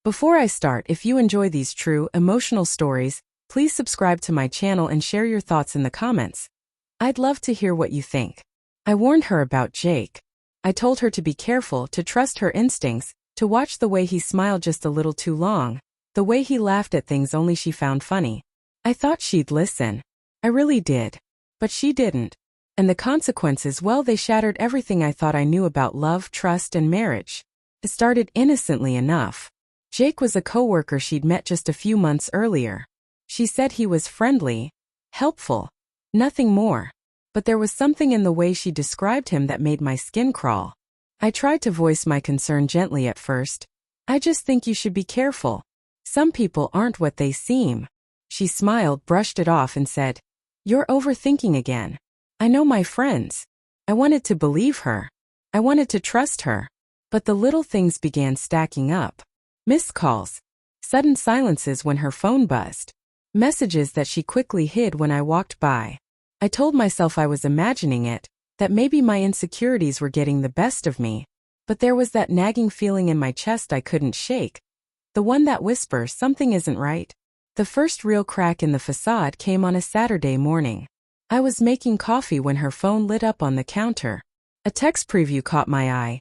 Before I start, if you enjoy these true, emotional stories, please subscribe to my channel and share your thoughts in the comments. I'd love to hear what you think. I warned her about Jake. I told her to be careful, to trust her instincts, to watch the way he smiled just a little too long, the way he laughed at things only she found funny. I thought she'd listen. I really did. But she didn't. And the consequences, well, they shattered everything I thought I knew about love, trust, and marriage. It started innocently enough. Jake was a coworker she'd met just a few months earlier. She said he was friendly, helpful, nothing more. But there was something in the way she described him that made my skin crawl. I tried to voice my concern gently at first. I just think you should be careful. Some people aren't what they seem. She smiled, brushed it off, and said, "You're overthinking again. I know my friends." I wanted to believe her. I wanted to trust her. But the little things began stacking up. Missed calls. Sudden silences when her phone buzzed. Messages that she quickly hid when I walked by. I told myself I was imagining it, that maybe my insecurities were getting the best of me. But there was that nagging feeling in my chest I couldn't shake. The one that whispers something isn't right. The first real crack in the facade came on a Saturday morning. I was making coffee when her phone lit up on the counter. A text preview caught my eye.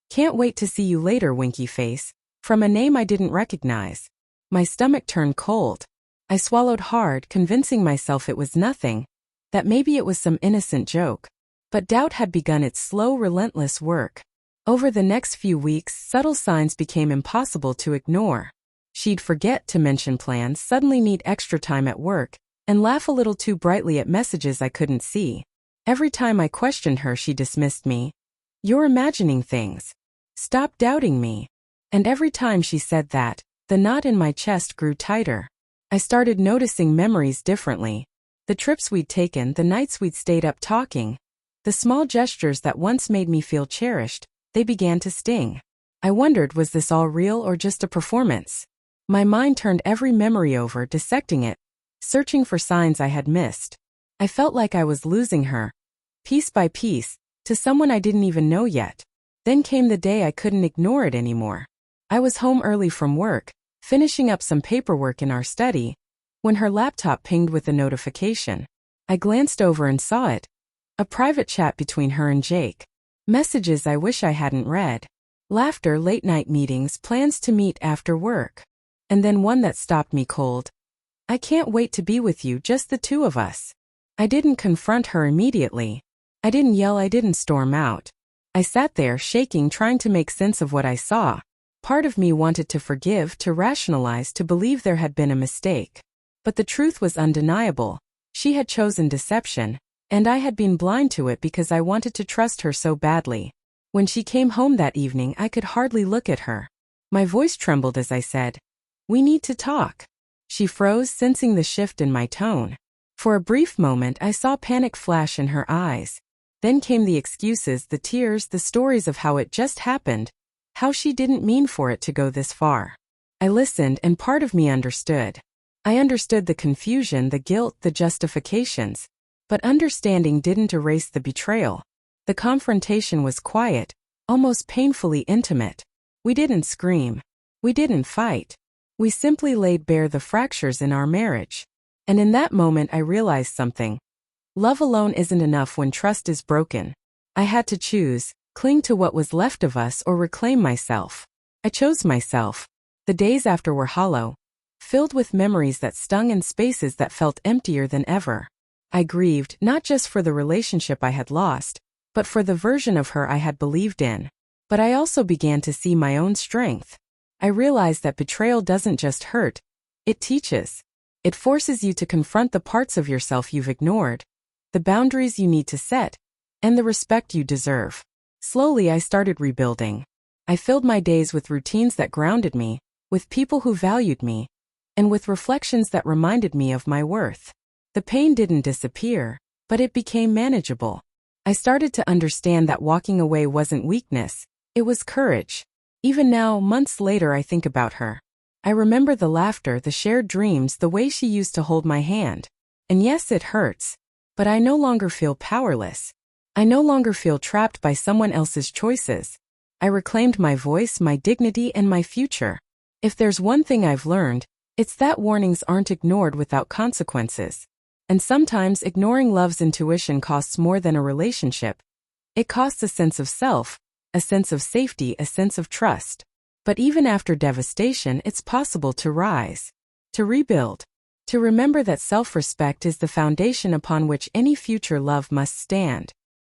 "Can't wait to see you later, winky face," from a name I didn't recognize. My stomach turned cold. I swallowed hard, convincing myself it was nothing, that maybe it was some innocent joke. But doubt had begun its slow, relentless work. Over the next few weeks, subtle signs became impossible to ignore. She'd forget to mention plans, suddenly need extra time at work, and laugh a little too brightly at messages I couldn't see. Every time I questioned her, she dismissed me. "You're imagining things. Stop doubting me." And every time she said that, the knot in my chest grew tighter. I started noticing memories differently. The trips we'd taken, the nights we'd stayed up talking, the small gestures that once made me feel cherished, they began to sting. I wondered, was this all real or just a performance? My mind turned every memory over, dissecting it, searching for signs I had missed. I felt like I was losing her, piece by piece, to someone I didn't even know yet. Then came the day I couldn't ignore it anymore. I was home early from work, finishing up some paperwork in our study, when her laptop pinged with a notification. I glanced over and saw it. A private chat between her and Jake. Messages I wish I hadn't read. Laughter, late-night meetings, plans to meet after work. And then one that stopped me cold. "I can't wait to be with you, just the two of us." I didn't confront her immediately. I didn't yell, I didn't storm out. I sat there, shaking, trying to make sense of what I saw. Part of me wanted to forgive, to rationalize, to believe there had been a mistake. But the truth was undeniable. She had chosen deception, and I had been blind to it because I wanted to trust her so badly. When she came home that evening, I could hardly look at her. My voice trembled as I said, "We need to talk." She froze, sensing the shift in my tone. For a brief moment, I saw panic flash in her eyes. Then came the excuses, the tears, the stories of how it just happened, how she didn't mean for it to go this far. I listened, and part of me understood. I understood the confusion, the guilt, the justifications. But understanding didn't erase the betrayal. The confrontation was quiet, almost painfully intimate. We didn't scream. We didn't fight. We simply laid bare the fractures in our marriage. And in that moment I realized something. Love alone isn't enough when trust is broken. I had to choose, cling to what was left of us or reclaim myself. I chose myself. The days after were hollow, filled with memories that stung and spaces that felt emptier than ever. I grieved, not just for the relationship I had lost, but for the version of her I had believed in. But I also began to see my own strength. I realized that betrayal doesn't just hurt, it teaches. It forces you to confront the parts of yourself you've ignored, the boundaries you need to set, and the respect you deserve. Slowly I started rebuilding. I filled my days with routines that grounded me, with people who valued me, and with reflections that reminded me of my worth. The pain didn't disappear, but it became manageable. I started to understand that walking away wasn't weakness, it was courage. Even now, months later, I think about her. I remember the laughter, the shared dreams, the way she used to hold my hand. And yes, it hurts. But I no longer feel powerless. I no longer feel trapped by someone else's choices. I reclaimed my voice, my dignity, and my future. If there's one thing I've learned, it's that warnings aren't ignored without consequences. And sometimes ignoring love's intuition costs more than a relationship. It costs a sense of self, a sense of safety, a sense of trust. But even after devastation, it's possible to rise, to rebuild, to remember that self-respect is the foundation upon which any future love must stand.